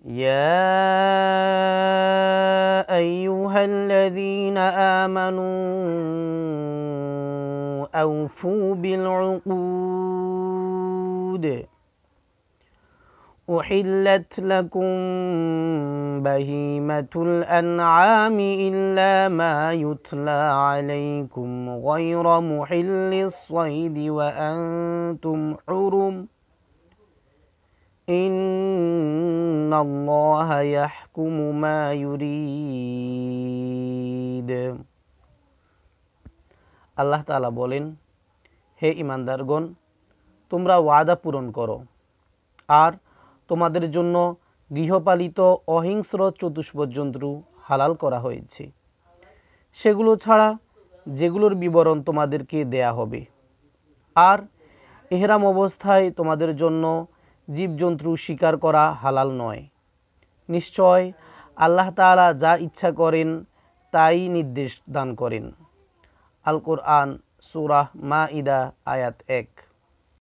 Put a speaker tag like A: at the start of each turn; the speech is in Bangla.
A: يا أيها الذين آمنوا أوفوا بالعقود أحلت لكم بهيمة الأنعام إلا ما يتلى عليكم غير محل الصيد وأنتم حرم إن الله يحكم ما يريد। আল্লাহ তাআলা বলেন, হে ঈমানদারগণ, তোমরা ওয়াদা পূরণ করো, আর তোমাদের জন্য গৃহপালিত অহিংস্র চতুষ্পদ জন্তু হালাল করা হয়েছে, সেগুলো ছাড়া যেগুলোর বিবরণ তোমাদেরকে দেয়া হবে। আর ইহরাম অবস্থায় তোমাদের জন্য জীবজন্তু শিকার করা হালাল নয়। নিশ্চয় আল্লাহ তাআলা যা ইচ্ছা করেন তাই নির্দেশ দান করেন। আল কোরআন সূরা মাইদা আয়াত 1।